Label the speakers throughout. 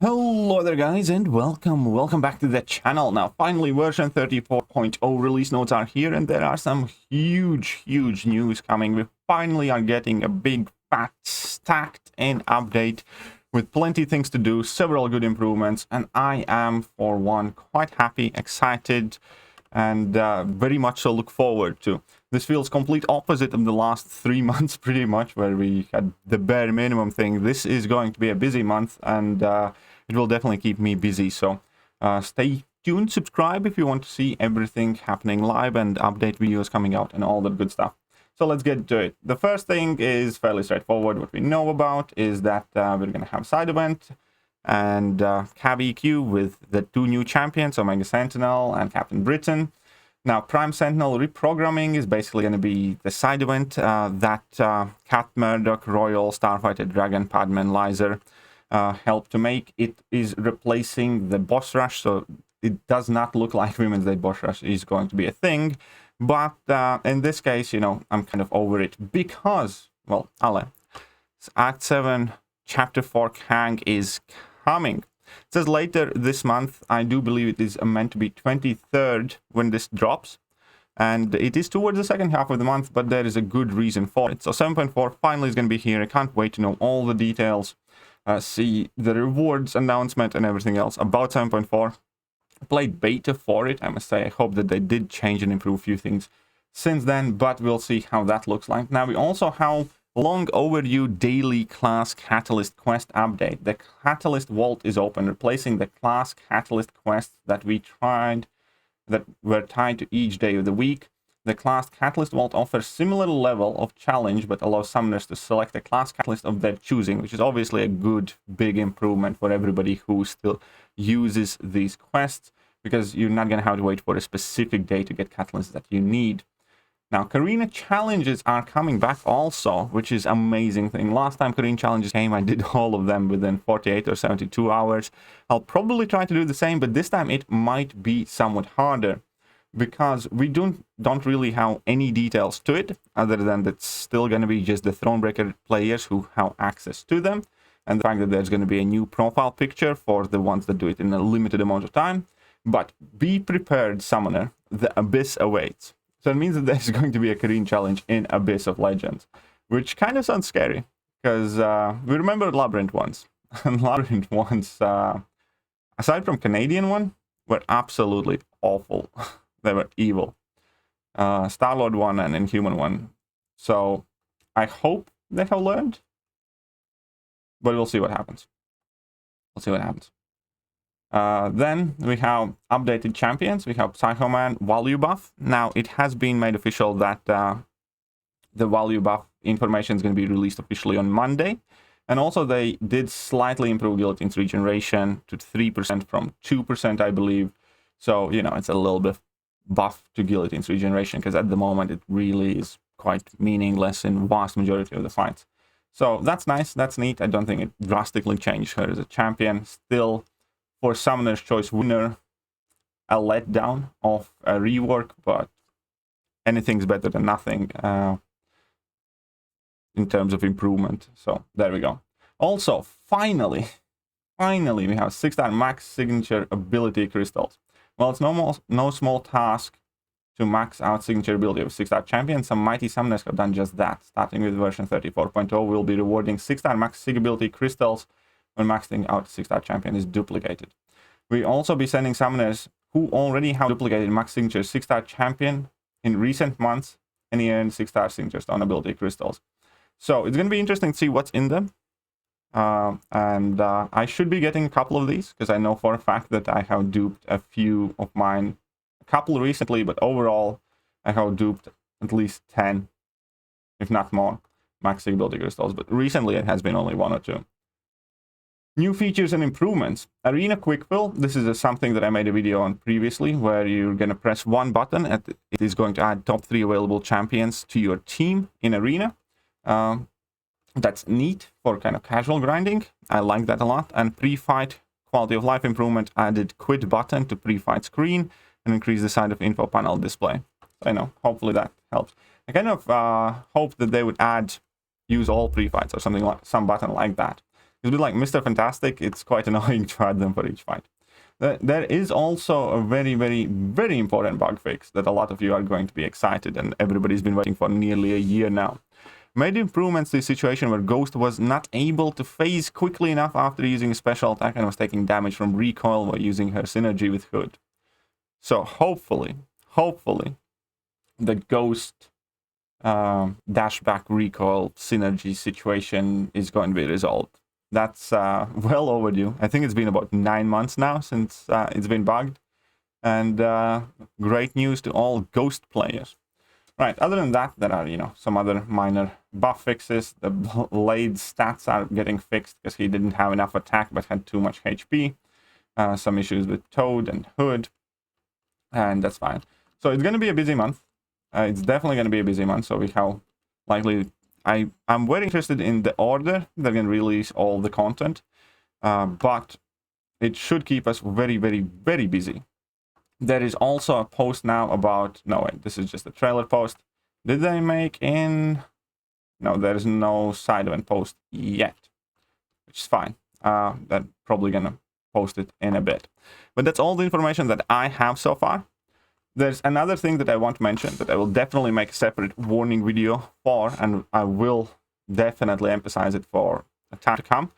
Speaker 1: Hello there guys and welcome back to the channel. Now finally version 34.0 release notes are here and there are some huge news coming. We finally are getting a big fat stacked in update with plenty of things to do, several good improvements, and I am for one quite happy, excited, and very much so look forward to. This feels complete opposite of the last 3 months pretty much, where we had the bare minimum thing. This is going to be a busy month, and it will definitely keep me busy, so stay tuned, subscribe if you want to see everything happening live and update videos coming out and all that good stuff. So let's get to it. The first thing is fairly straightforward. What we know about is that we're going to have side event and Cav EQ with the 2 new champions, Omega Sentinel and Captain Britain. Now, Prime Sentinel reprogramming is basically going to be the side event that Cat Murdoch, Royal, Starfighter, Dragon, Padman, Lizer help to make. It is replacing the boss rush, so it does not look like Women's Day boss rush is going to be a thing. But in this case, you know, I'm kind of over it because, well, Act 7, Chapter 4 Kang is coming. It says later this month. I do believe it is meant to be 23rd when this drops. And it is towards the second half of the month, but there is a good reason for it. So 7.4 finally is going to be here. I can't wait to know all the details. See the rewards announcement and everything else about 7.4. I played beta for it, I must say. I hope that they did change and improve a few things since then, but we'll see how that looks like. Now, we also have long overdue daily class catalyst quest update. The catalyst vault is open, replacing the class catalyst quests that we tried that were tied to each day of the week. The class catalyst vault offers similar level of challenge but allows summoners to select a class catalyst of their choosing, which is obviously a good big improvement for everybody who still uses these quests, because you're not going to have to wait for a specific day to get catalysts that you need. Now, Carina Challenges are coming back also, which is amazing thing. Last time Carina Challenges came, I did all of them within 48 or 72 hours. I'll probably try to do the same, but this time it might be somewhat harder, because we don't really have any details to it, other than it's still going to be just the Thronebreaker players who have access to them, and the fact that there's going to be a new profile picture for the ones that do it in a limited amount of time. But be prepared, Summoner, the Abyss awaits. So it means that there's going to be a Carina challenge in Abyss of Legends, which kind of sounds scary, because we remember Labyrinth ones, and Labyrinth ones, aside from Canadian one, were absolutely awful. They were evil. Star-Lord one and Inhuman one. So I hope they have learned. But we'll see what happens. We'll see what happens. Then we have updated champions. We have Psycho Man value buff. Now, it has been made official that the value buff information is going to be released officially on Monday. And also they did slightly improve Guillotine's regeneration to 3% from 2%, I believe. So, you know, it's a little bit buff to Guillotine's regeneration, because at the moment it really is quite meaningless in vast majority of the fights. So that's nice, that's neat. I don't think it drastically changed her as a champion. Still, for Summoner's Choice winner, a letdown of a rework, but anything's better than nothing in terms of improvement. So there we go. Also, finally we have 6-star max signature ability crystals. Well, it's no small task to max out signature ability of 6-star champion. Some mighty summoners have done just that. Starting with version 34.0, we'll be rewarding 6-star max sig ability crystals when maxing out 6-star champion is duplicated. We'll also be sending summoners who already have duplicated max signature 6-star champion in recent months and earned 6-star signature stone ability crystals. So it's going to be interesting to see what's in them. I should be getting a couple of these, because I know for a fact that I have duped a few of mine, a couple recently, but overall I have duped at least 10, if not more, max ability crystals. But recently it has been only 1 or 2. New features and improvements. Arena Quickbill. This is something that I made a video on previously, where you're going to press one button and it is going to add top 3 available champions to your team in Arena. That's neat for kind of casual grinding. I like that a lot. And pre-fight quality of life improvement, added quit button to pre-fight screen and increase the size of info panel display. So, I know, hopefully that helps. I kind of hope that they would add use all pre-fights or something like some button like that. It's a bit like Mr. Fantastic. It's quite annoying to add them for each fight. There is also a very, very, very important bug fix that a lot of you are going to be excited, and everybody's been waiting for nearly a year now. Made improvements to the situation where Ghost was not able to phase quickly enough after using a special attack and was taking damage from recoil while using her synergy with Hood. So hopefully, the Ghost dashback recoil synergy situation is going to be resolved. That's well overdue. I think it's been about 9 months now since it's been bugged. And great news to all Ghost players. Right, other than that, there are, some other minor buff fixes. The Blade's stats are getting fixed because he didn't have enough attack but had too much HP. Some issues with Toad and Hood. And that's fine. So it's going to be a busy month. It's definitely going to be a busy month. So we how likely... I'm very interested in the order they're going to release all the content. But it should keep us very, very, very busy. There is also a post now about... No, wait, this is just a trailer post. Did they make in... No, there is no side event post yet. Which is fine. They're probably going to post it in a bit. But that's all the information that I have so far. There's another thing that I want to mention that I will definitely make a separate warning video for, and I will definitely emphasize it for a time to come.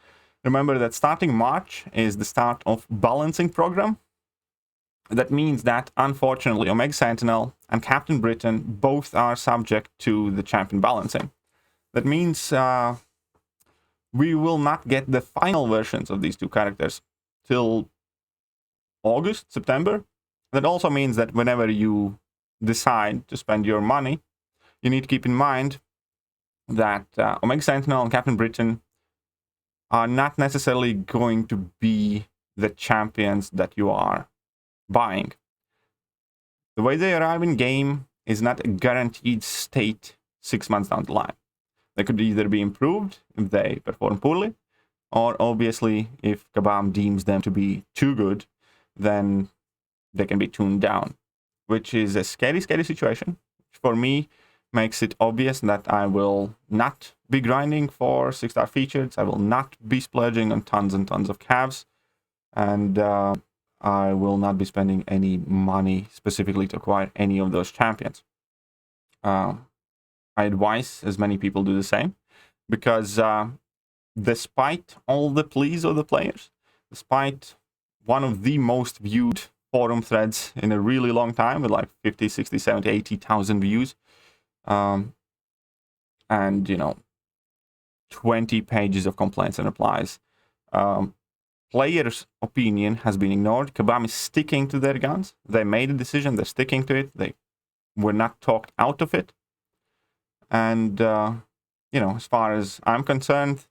Speaker 1: Remember that starting March is the start of balancing program. That means that, unfortunately, Omega Sentinel and Captain Britain both are subject to the champion balancing. That means we will not get the final versions of these two characters till August, September. That also means that whenever you decide to spend your money, you need to keep in mind that Omega Sentinel and Captain Britain are not necessarily going to be the champions that you are buying. The way they arrive in game is not a guaranteed state 6 months down the line. They could either be improved if they perform poorly, or obviously if Kabam deems them to be too good, then they can be tuned down, which is a scary, scary situation. For me, makes it obvious that I will not be grinding for 6-star features. I will not be splurging on tons and tons of calves, and I will not be spending any money specifically to acquire any of those champions. I advise as many people do the same, because despite all the pleas of the players, despite one of the most viewed forum threads in a really long time with like 50, 60, 70, 80,000 views, and 20 pages of complaints and replies, players' opinion has been ignored. Kabam is sticking to their guns. They made a decision, they're sticking to it. They were not talked out of it. And as far as I'm concerned,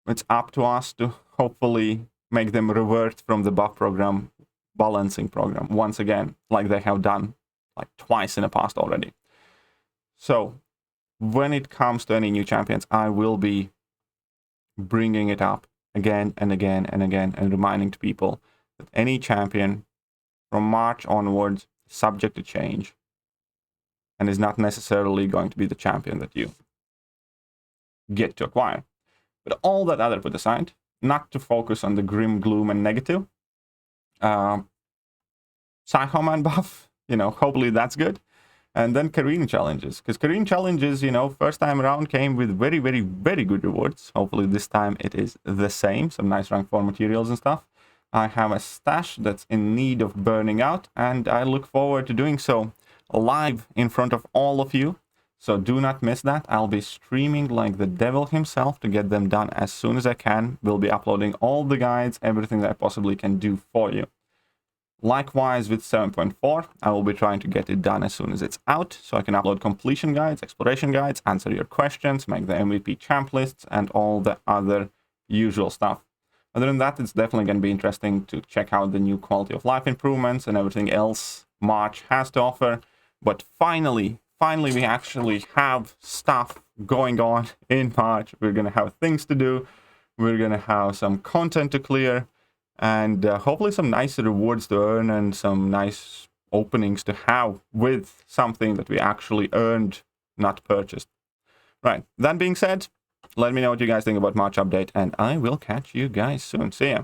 Speaker 1: it's up to us to hopefully make them revert from the buff program, balancing program, once again, like they have done like twice in the past already. So when it comes to any new champions, I will be bringing it up again and again and again and reminding to people that any champion from March onwards is subject to change and is not necessarily going to be the champion that you get to acquire. But all that other put aside, not to focus on the grim, gloom, and negative. Psycho Man buff, hopefully that's good. And then Carina Challenges. Because Carina Challenges, first time around came with very, very, very good rewards. Hopefully this time it is the same. Some nice rank 4 materials and stuff. I have a stash that's in need of burning out, and I look forward to doing so live in front of all of you. So do not miss that. I'll be streaming like the devil himself to get them done as soon as I can. We'll be uploading all the guides, everything that I possibly can do for you. Likewise with 7.4, I will be trying to get it done as soon as it's out, so I can upload completion guides, exploration guides, answer your questions, make the MVP champ lists, and all the other usual stuff. Other than that, it's definitely going to be interesting to check out the new quality of life improvements and everything else March has to offer. But finally, we actually have stuff going on in March. We're going to have things to do. We're going to have some content to clear, and hopefully some nice rewards to earn and some nice openings to have with something that we actually earned, not purchased. Right, that being said, Let me know what you guys think about March update, and I will catch you guys soon. See ya.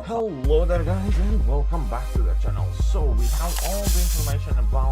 Speaker 1: Hello there guys, and welcome back to the channel. So we have all the information about